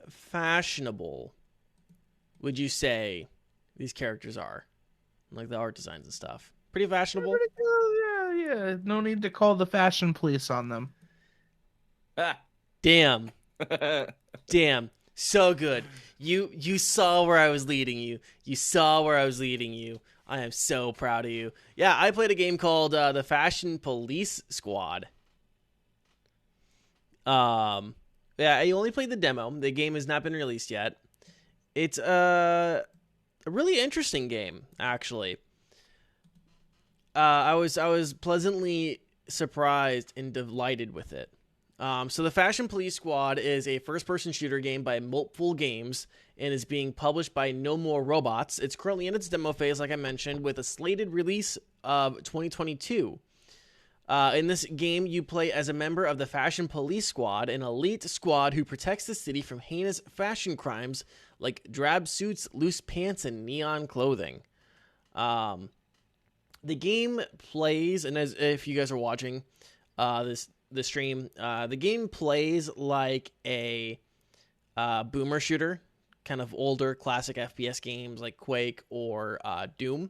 fashionable would you say these characters are? Like the art designs and stuff. Pretty fashionable? Pretty cool. Yeah. No need to call the fashion police on them. Ah, damn. Damn. So good. You saw where I was leading you. You saw where I was leading you. I am so proud of you. Yeah, I played a game called the Fashion Police Squad. Yeah, I only played the demo. The game has not been released yet. It's a really interesting game, actually. I was pleasantly surprised and delighted with it. So the Fashion Police Squad is a first-person shooter game by Multiple Games and is being published by No More Robots. It's currently in its demo phase, like I mentioned, with a slated release of 2022. In this game, you play as a member of the Fashion Police Squad, an elite squad who protects the city from heinous fashion crimes like drab suits, loose pants, and neon clothing. The game plays, and as if you guys are watching the stream, the game plays like a boomer shooter, kind of older classic FPS games like Quake or Doom.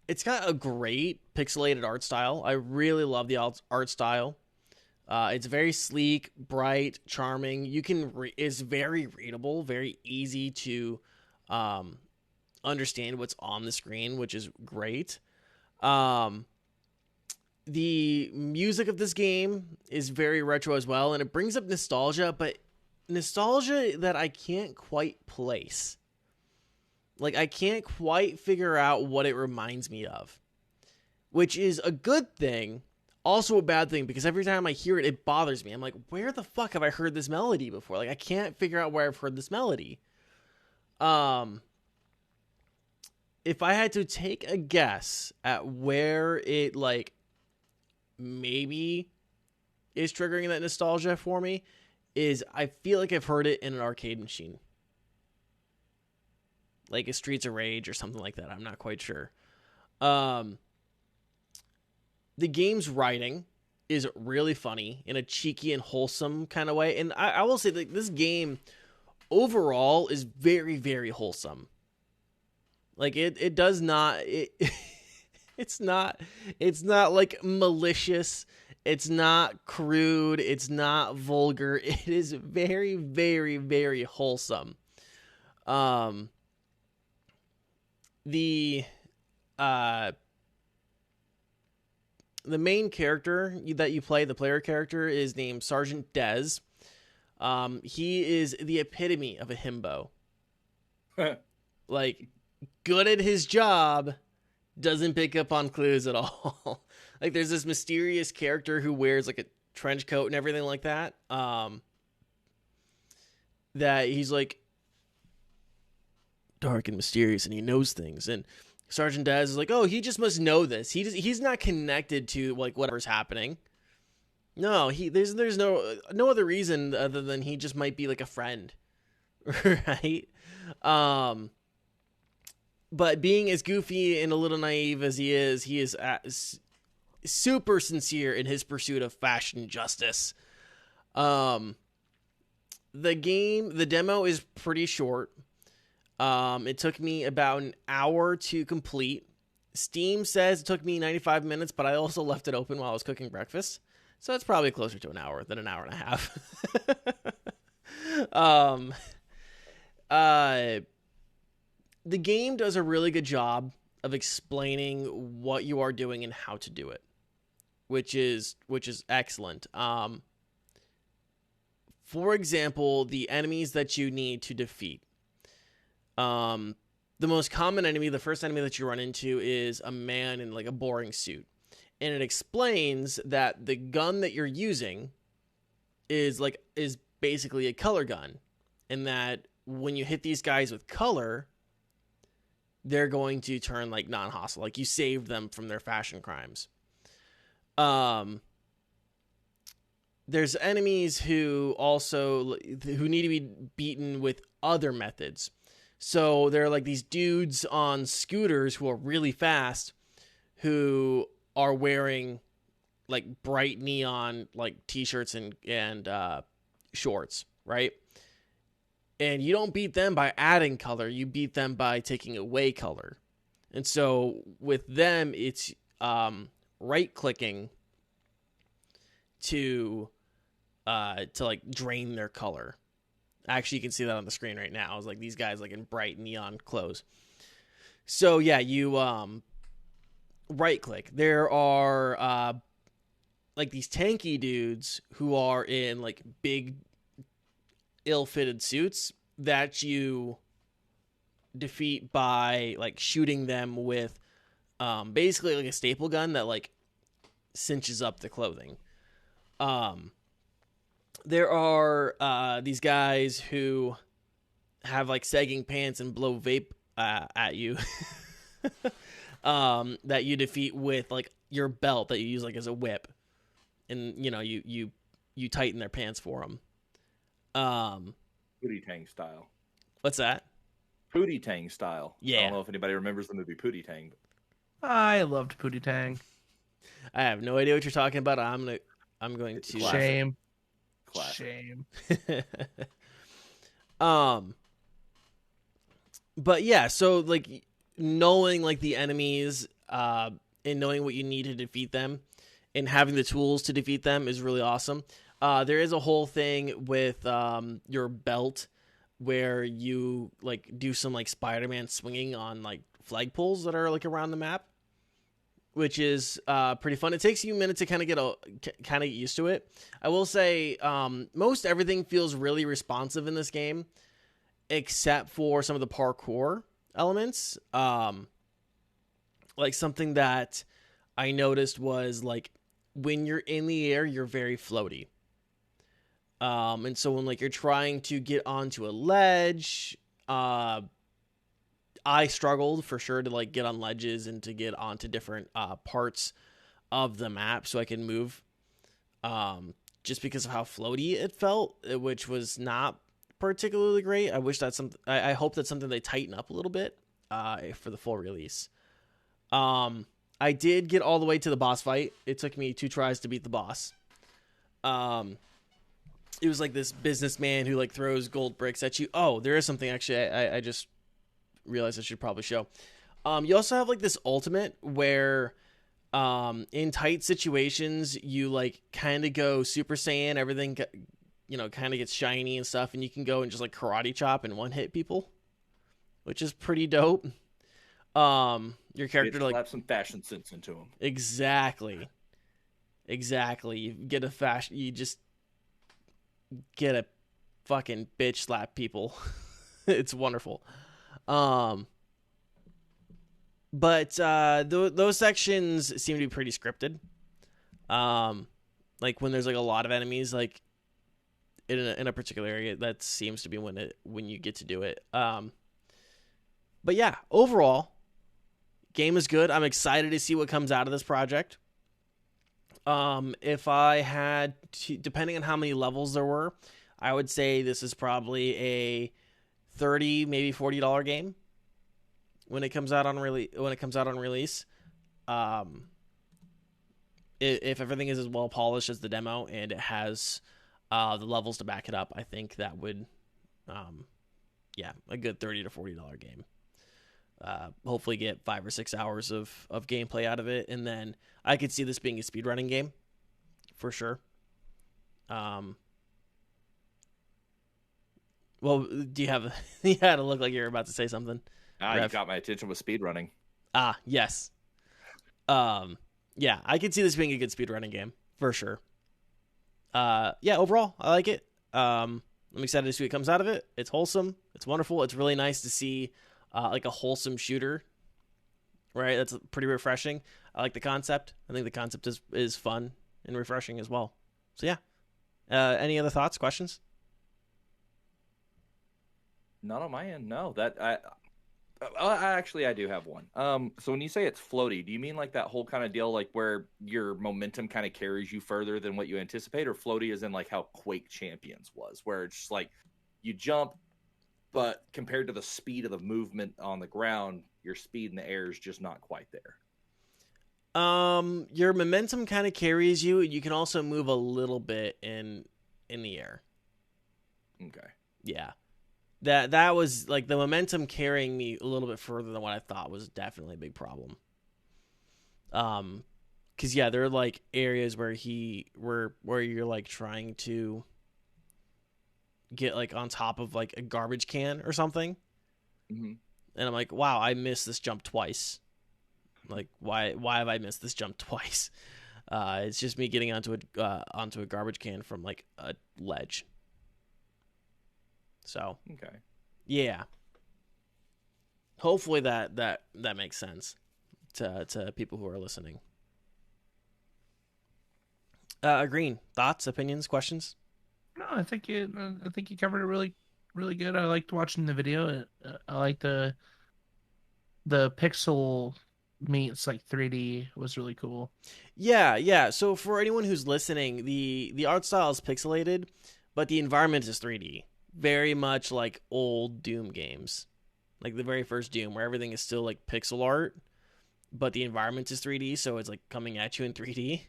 It's got a great pixelated art style. I really love the art style. It's very sleek, bright, charming. It's very readable, very easy to understand what's on the screen, which is great. The music of this game is very retro as well, and it brings up nostalgia, but nostalgia that I can't quite place. Like, I can't quite figure out what it reminds me of, which is a good thing, also a bad thing, because every time I hear it, it bothers me. I'm like, where the fuck have I heard this melody before? Like, I can't figure out where I've heard this melody. If I had to take a guess at where it, like, maybe is triggering that nostalgia for me, is I feel like I've heard it in an arcade machine. Like a Streets of Rage or something like that. I'm not quite sure. The game's writing is really funny in a cheeky and wholesome kind of way. And I will say that this game overall is very, very wholesome. Like it does not, it's not like malicious. It's not crude. It's not vulgar. It is very, very, very wholesome. The main character that you play, the player character, is named Sergeant Dez. He is the epitome of a himbo. Like, good at his job, doesn't pick up on clues at all. Like, there's this mysterious character who wears like a trench coat and everything like that. That he's like dark and mysterious, and he knows things. And Sergeant Daz is like, oh, he just must know this. He's not connected to like whatever's happening. No, there's no other reason other than he just might be like a friend, right? But being as goofy and a little naive as he is super sincere in his pursuit of fashion justice. The demo is pretty short. It took me about an hour to complete. Steam says it took me 95 minutes, but I also left it open while I was cooking breakfast. So it's probably closer to an hour than an hour and a half. The game does a really good job of explaining what you are doing and how to do it, which is excellent. For example, the enemies that you need to defeat. The most common enemy, the first enemy that you run into, is a man in like a boring suit. And it explains that the gun that you're using is basically a color gun. And that when you hit these guys with color, they're going to turn like non-hostile. Like you saved them from their fashion crimes. There's enemies who need to be beaten with other methods. So there are like these dudes on scooters who are really fast, who are wearing like bright neon like t-shirts and shorts, right? And you don't beat them by adding color. You beat them by taking away color. And so with them, it's right-clicking to like drain their color. Actually, you can see that on the screen right now. It's like these guys like in bright neon clothes. So yeah, you right-click. There are like these tanky dudes who are in like big ill-fitted suits that you defeat by like shooting them with basically like a staple gun that like cinches up the clothing. There are these guys who have like sagging pants and blow vape at you that you defeat with like your belt that you use like as a whip, and you know you tighten their pants for them. Pootie Tang style. What's that? Pootie Tang style. Yeah. I don't know if anybody remembers the movie Pootie Tang. I loved Pootie Tang. I have no idea what you're talking about. I'm going to Shame. Classic. Shame. But yeah, so like knowing like the enemies and knowing what you need to defeat them and having the tools to defeat them is really awesome. There is a whole thing with your belt where you like do some like Spider-Man swinging on like flagpoles that are like around the map, which is pretty fun. It takes you a minute to kind of get used to it. I will say most everything feels really responsive in this game, except for some of the parkour elements. Like something that I noticed was like when you're in the air, you're very floaty. And so when like you're trying to get onto a ledge, I struggled for sure to like get on ledges and to get onto different parts of the map so I can move. Just because of how floaty it felt, which was not particularly great. I wish that's something. I hope that's something they tighten up a little bit for the full release. I did get all the way to the boss fight. It took me 2 tries to beat the boss. It was like this businessman who like throws gold bricks at you. Oh, there is something actually I just realized I should probably show. You also have like this ultimate where in tight situations you like kind of go Super Saiyan, everything kind of gets shiny and stuff, and you can go and just like karate chop and one hit people, which is pretty dope. Your character like slap some fashion sense into him. Exactly. You get a fashion. You just get a fucking bitch slap people. It's wonderful. But those sections seem to be pretty scripted. Like when there's like a lot of enemies, like in a particular area, that seems to be when you get to do it. But yeah, overall, game is good. I'm excited to see what comes out of this project. If I had to, depending on how many levels there were, I would say this is probably a $30, maybe $40 game when it comes out on release. If everything is as well polished as the demo and it has the levels to back it up, I think that would, a good $30 to $40 game. Hopefully get 5 or 6 hours of gameplay out of it, and then I could see this being a speedrunning game for sure. Well, do you have you had to look like you're about to say something? You got my attention with speedrunning. Yes. Yeah, I could see this being a good speedrunning game for sure. Overall, I like it. I'm excited to see what comes out of it. It's wholesome. It's wonderful. It's really nice to see like a wholesome shooter, right? That's pretty refreshing. I like the concept. I think the concept is fun and refreshing as well. So yeah. Any other thoughts, questions? Not on my end. No, I do have one. So when you say it's floaty, do you mean like that whole kind of deal, like where your momentum kind of carries you further than what you anticipate, or floaty is in like how Quake Champions was, where it's just like you jump, but compared to the speed of the movement on the ground, your speed in the air is just not quite there? Your momentum kind of carries you. You can also move a little bit in the air. Okay. Yeah. That was like the momentum carrying me a little bit further than what I thought was definitely a big problem. Cause yeah, there are like areas where where you're like trying to get like on top of like a garbage can or something. Mm-hmm. And I'm like, wow, I missed this jump twice. Like, why have I missed this jump twice? It's just me getting onto a garbage can from like a ledge. So Okay. yeah, hopefully that makes sense to people who are listening. Green, thoughts, opinions, questions? No, I think you covered it really, really good. I liked watching the video. I like the pixel meets like 3D was really cool. Yeah. So for anyone who's listening, the art style is pixelated, but the environment is 3D. Very much like old Doom games, like the very first Doom, where everything is still like pixel art, but the environment is 3D, so it's like coming at you in 3D.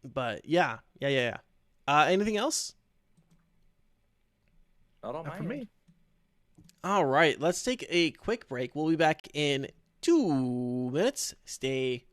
But yeah. Anything else? Not on Not my for end. me. All right, let's take a quick break. We'll be back in 2 minutes. Stay